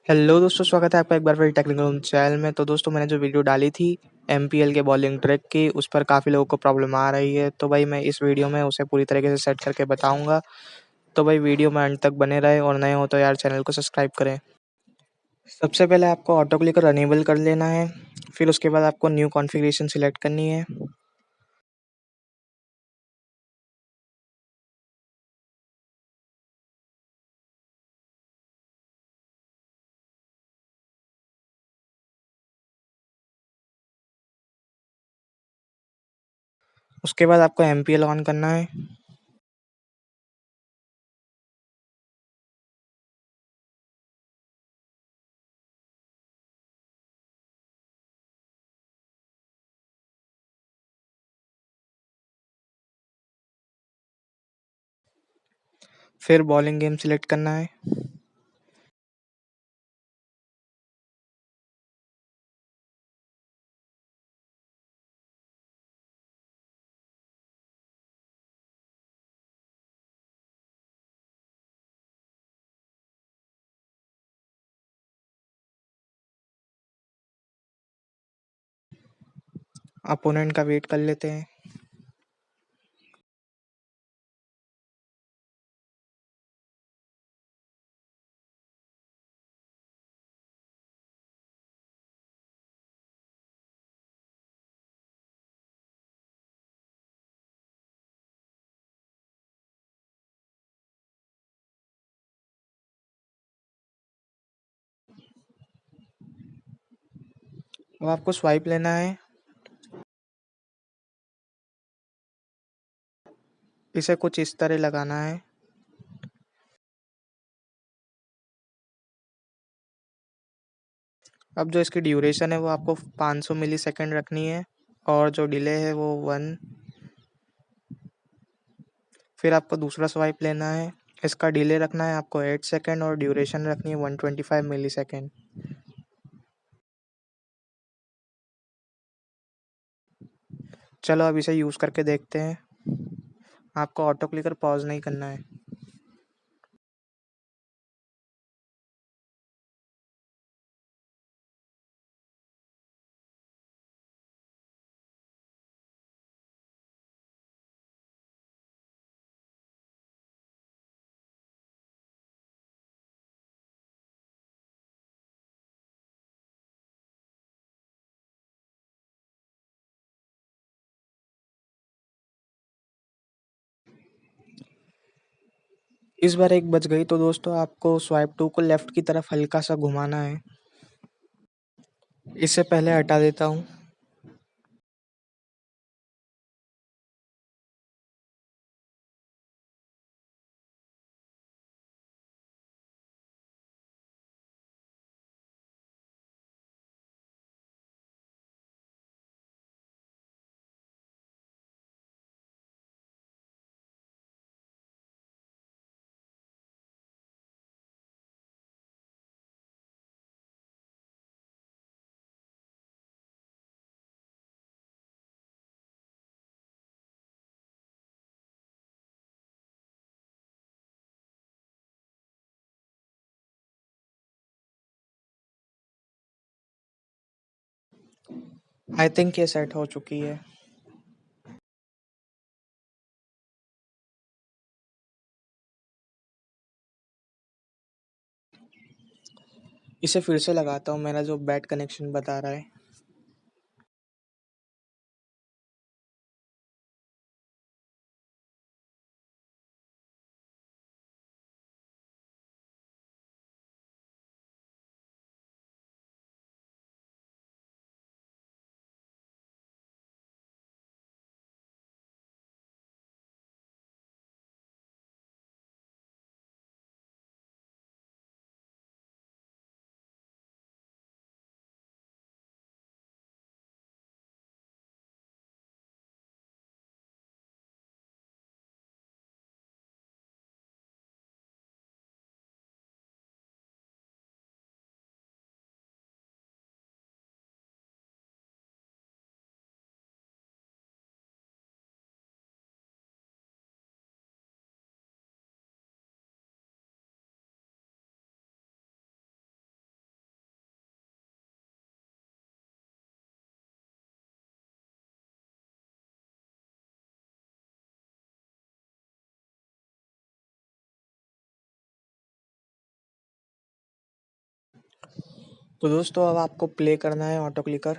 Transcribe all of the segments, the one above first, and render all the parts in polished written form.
Hello दोस्तों, स्वागत है आपका एक बार फिर टेक्निकल चैनल में। तो दोस्तों, मैंने जो वीडियो डाली थी एमपीएल के बॉलिंग ट्रैक की, उस पर काफ़ी लोगों को प्रॉब्लम आ रही है। तो भाई मैं इस वीडियो में उसे पूरी तरीके से सेट करके बताऊंगा। तो भाई वीडियो में अंत तक बने रहे, और नए हो तो यार चैनल को सब्सक्राइब करें। सबसे पहले आपको ऑटो क्लिकर अनेबल कर लेना है। फिर उसके बाद आपको न्यू कॉन्फ़िगरेशन सिलेक्ट करनी है। उसके बाद आपको एमपीएल ऑन करना है। फिर बॉलिंग गेम सिलेक्ट करना है। अपोनेंट का वेट कर लेते हैं। अब आपको स्वाइप लेना है। इसे कुछ इस तरह लगाना है। अब जो इसकी ड्यूरेशन है वो आपको 500 मिली सेकेंड रखनी है, और जो डिले है वो 1। फिर आपको दूसरा स्वाइप लेना है। इसका डिले रखना है आपको 8 सेकेंड, और ड्यूरेशन रखनी है 125 मिली सेकेंड। चलो अब इसे यूज़ करके देखते हैं। आपको ऑटो क्लिकर पॉज नहीं करना है। इस बार एक बच गई, तो दोस्तों आपको स्वाइप टू को लेफ्ट की तरफ हल्का सा घुमाना है। इससे पहले हटा देता हूँ। आई थिंक ये सेट हो चुकी है। इसे फिर से लगाता हूँ, मेरा जो बैट कनेक्शन बता रहा है। तो दोस्तों अब आपको प्ले करना है ऑटो क्लिकर।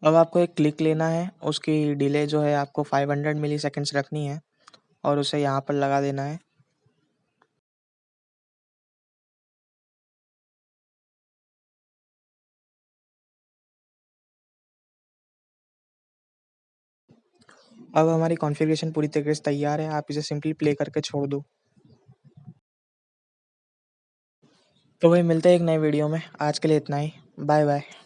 अब आपको एक क्लिक लेना है, उसकी डिले जो है आपको 500 मिली सेकेंड्स रखनी है और उसे यहाँ पर लगा देना है। अब हमारी कॉन्फ़िगरेशन पूरी तरीके से तैयार है, आप इसे सिंपली प्ले करके छोड़ दो। तो वही मिलते हैं एक नए वीडियो में, आज के लिए इतना ही। Bye bye.